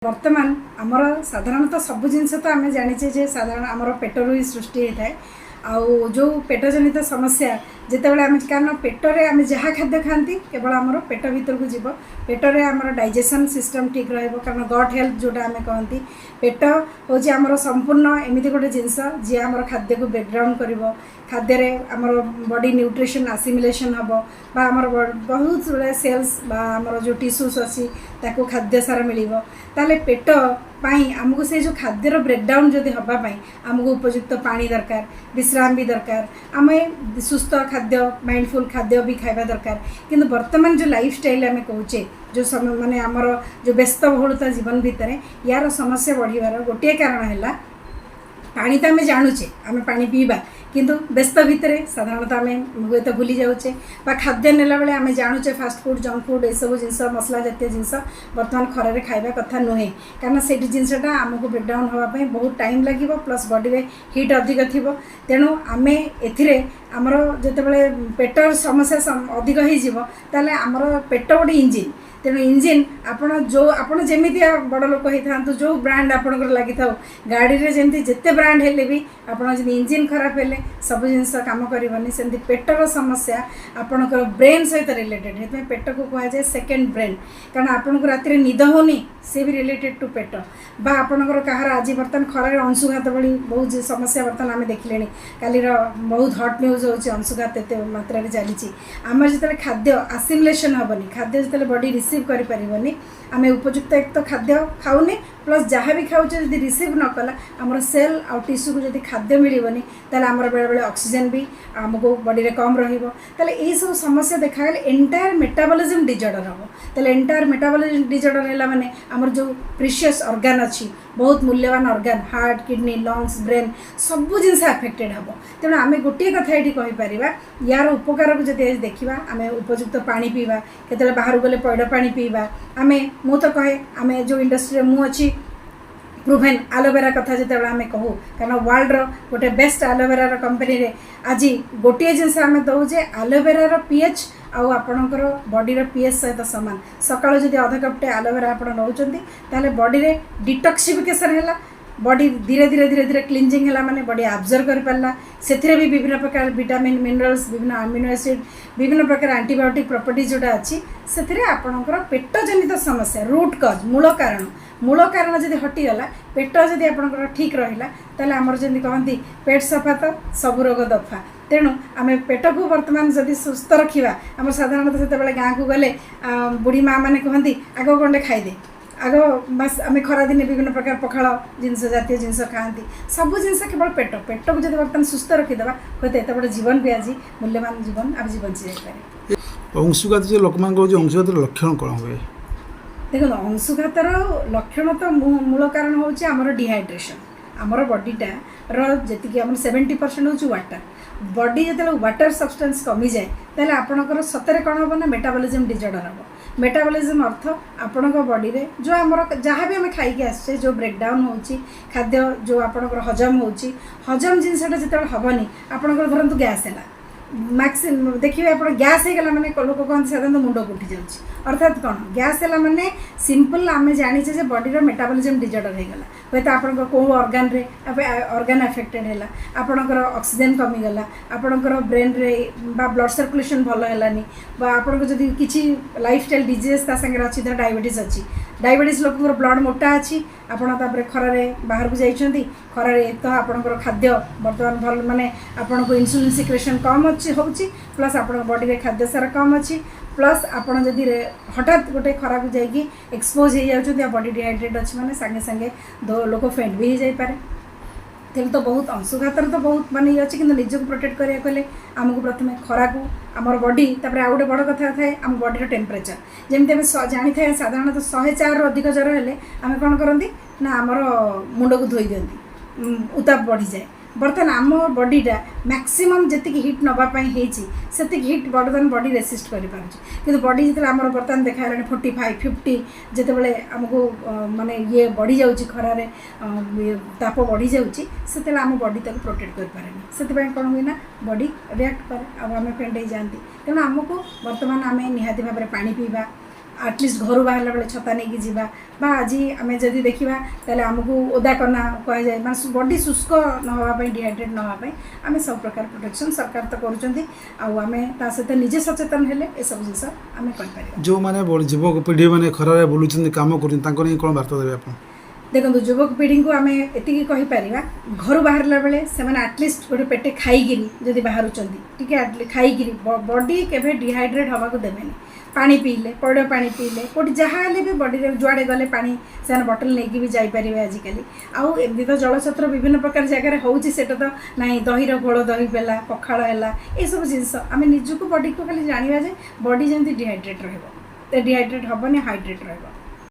वर्तमान आमर साधारणतः सब जिनस तो आम जाचे जे साधारण आमर पेटर ही सृष्टि होता है आउ जो पेट जनित समस्या जितेबाला आम कारण पेटरे आम जहाँ खाद्य खाती केवल आमर पेट भीतर को जीव पेटरे आमर डाइजेशन सिस्टम ठीक कारण गट हेल्थ जोटा आम कहती पेट हूँ आमर संपूर्ण एमती गोटे जिनस जी आमर खाद्य को ब्रेकडाउन कर खाद्य आमर बॉडी न्यूट्रिशन आसिमिलेशन हम आमर बहुत गुड़ा सेल्स आमर जो टिश्यूज अच्छी ताको खाद्य सारा मिल ताले पेट पाई आमको से जो खाद्यर ब्रेकडाउन जदि हाँपाई आमको उपयुक्त पानी दरकार विश्राम भी दरकार आम सुस्थ खाद्य माइंडफुल खाद्य भी खावा दरकार किंतु वर्तमान जो लाइफ स्टाइल आम कहे जो समय माने आमर जो व्यस्तबहुलता जीवन भितर यार समस्या बढ़िवार गोटे कारण है पानी तो आम जानुचे आम पानी पीवा किंतु व्यस्त भितर साधारणतः आम हूँ तो भूली जाऊे खाद्य नेला बेले आम जानुचे फास्ट फूड जंक फूड ये सब जिनस मसला जातीय जिनस बर्तमान खरारे खाइबा कथा नुहे कारण से जिनसटा आमको ब्रेकडाउन हाँपाई बहुत टाइम लगे प्लस बॉडी में हिट अधिक थी तेणु आम एमर जिते पेटर समस्या अधिक होताले आमर पेट गोटे इंजिन तेणु इंजिन आपण जमी बड़ लोक होता जो ब्रांड आपंकर लगी था गाड़ी में जमी जिते ब्रांड हेले भी आपड़ इंजिन खराब हेले सब जिनस कम करनी सेमती पेटर समस्या आपणकर ब्रेन सहित रिलेटेड है पेट को कहुए सेकेंड ब्रेन कारण आपन को राति निद होनी सी भी रिलेटेड टू पेट बा आपणकर कहार आज बर्तमान खरार अंशुघात भली बहुत समस्या बर्तमान आम देखिले कालीर बहुत हट न्यूज हो अंशुघात एत मात्रा चली आम जो खाद्य आसिमुलेशन हेनी खाद्य जो बॉडी रिसीव करें आम उपयुक्त एक तो खाद्य खाऊनी प्लस जहाँ भी खाऊे जब रिसीव न कला आमर सेल आ टिश्यू को जब खाद्य मिलनी ताले आमर बेले बेले ऑक्सीजन भी आमको बॉडी रे कम रही सब समस्या देखागले एंटायर मेटाबॉलिज्म डिजॉर्डर हम ताले एंटायर मेटाबॉलिज्म डिजॉर्डर है माने आमर जो प्रीशियस ऑर्गन अच्छी बहुत मूल्यवान organ heart kidney lungs brain सब जिनस अफेक्टेड हम तेणु आम गोटे कथा ये कहीपर यार उपकार को जब देखा आम उपयुक्त पानी पीवा केतले बाहर गले पैड़ पानी पीवा आम मु तो कहे आम जो इंडस्ट्री मु अच्छी प्रूभेन आलोवेरा कथा जो आम कहूँ कारण वर्ल्ड गोटे बेस्ट आलोवेरा कंपनी रे आज गोटे जिनस आम दौजे आलोवेरा पीएच आउ आपणकर बॉडी पीएच सहित सामान सकाल जब अध कपटे आलोवेरा आप नौकरी बॉडी रे डिटॉक्सिफिकेशन है बॉडी धीरे धीरे धीरे धीरे क्लींजिंग है माने बॉडी अब्जर्व कर पाला से भी विभिन्न प्रकार विटामिन मिनरल्स विभिन्न अमीनो एसिड विभिन्न प्रकार एंटीबायोटिक प्रॉपर्टीज जोटा अच्छी से आपणकर पेट जनित समस्या रूट कज मूल कारण जब हटिगला पेट जब आपणकर ठीक रहा ताले आमर जमी कहती पेट सफा तो सब रोग दफा तेणु आम पेट को बर्तमान जदि सुस्थ रखा आम साधारणतः से गाँव को गले बुढ़ी माँ मैंने कहती आग गंडे खाईदे आग बस आम खरा दिन विभिन्न प्रकार पखाल जिनस जातीय जिनस खाती सब जिनस केवल पेट को जब बर्तमान सुस्थ रखीदे हूँ एत बड़े जीवन भी आज मूल्यवान जीवन आज बची जाए। अंशुघात जो लोक अंशुघात लक्षण कौन हुए देखो अंशुघातर लक्षण तो मूल कारण हूँ आमर डिहाइड्रेशन आमर बॉडीटार जी आम 70% हूँ वाटर बॉडी जो वाटर सब्सटेंस कमी जाए ताले आपणकर सतरे कौन हम ना मेटाबॉलिज्म डिजॉर्डर हम मेटाबॉलिज्म अर्थ आपण बॉडी रे जो आमर जहाँ भी आम खाई आसचे जो ब्रेकडाउन होची खाद्य जो आपणकर हजम होची हजम जिनसटा जो हेनी आपणकर धरतु गैस है मैक्सिम देखिए आप गैस हो गला माने लोक कहते साधारण मुंड को उठी जाऊँगी अर्थात कौन गैस है माने सिंपल आम जाचे बॉडी मेटाबॉलिज्म डिजॉर्डर हो गला हूँ तो आपण कौ ऑर्गन रे ऑर्गन अफेक्टेड है आपणकर ऑक्सीजन कमीगला आपणकर ब्रेन रे बा ब्लड सर्कुलेशन भल है आपन जब किसी लाइफ स्टाइल डिजीज ता संगे अच्छी धर डायबिटीज अच्छी डायबिटीज लोक ब्लड मोटा अच्छी आपड़ खरारे बाहर को जाइए खरारे तो आपणकर खाद्य बर्तमान भल माने आपन को इंसुलिन सिक्रेशन कम अच्छी हो प्लस आप बॉडी रे खाद्य सारा कम अच्छी प्लस आपड़ जदि हठात गोटे खरा को जाइए एक्सपोज हो जाए बॉडी डिहाइड्रेट अच्छी मैंने सांगे सांगे दो लोक फेंट भी हो जापे तेल तो बहुत अंशुघातर तो बहुत माने ये अच्छे कि निजक प्रोटेक्ट करा कले आमको प्रथम खरा को आमर बॉडी तापर आउ गोटे बड़ कथा थाए आम बॉडी टेम्परेचर जमी आम जानी था साधारणतः 104 रु अधिक ज्वर हेले आम कौन करती ना आमर मुंड को धोई दिखती उत्ताप बढ़ी जाए बर्तमान आम बॉडीटा मैक्सिमम जी हिट नापी से हिट बर्तमान बॉडी रेसिस्ट कर बॉडी जो आम बर्तमान देखा 45 50 जिते आमको माने ये बढ़ी जाऊँगी खरारे ताप बढ़ी जाऊँगी आम बॉडी तक प्रोटेक्ट कर पारे कौन हुए ना बॉडी रिएक्ट करे आम फेंट जाती तेणु आमको बर्तमान आम निहाती भाव में पानी पीवा आटलिस्ट घर बाहर बेले छता नहीं जीवा बा आज आम जदि देखा तेल आमको ओदा करना कह जाए मैं बॉडी शुष्क नवाई डिहाइड्रेट नवाई आम सब प्रकार प्रोटेक्शन सरकार तो करें सहित निजे सचेतन हेले ए सब जिन आम कर जो मैंने युवक पीढ़ी मैंने खरार बुलूँ कम कर कौन वार्ता देवे आप देखो युवक पीढ़ी को आम एति कहीपर घर बाहर बेले से आटलिस्ट गोटे पेटे खाई जदि बाहर टी खाई बॉडी केवे डिहाइड्रेट हवा को देवेनि पानी पीले पौड़ पानी पीले कौटी जहाँ भी बॉडी जुआड़े गले पानी से बटल नहीं भी जापर आजिकल आउ एमती तो जलछत्र विभिन्न प्रकार जगार होटा तो ना दहीर घोल दही पेला पखाड़ है ये सब जिनस आम निजक बॉडी को खाली जाना जे बॉडी जमी डिहाइड्रेट रहिबो डिहाइड्रेट हेनी हाइड्रेट रहिबो।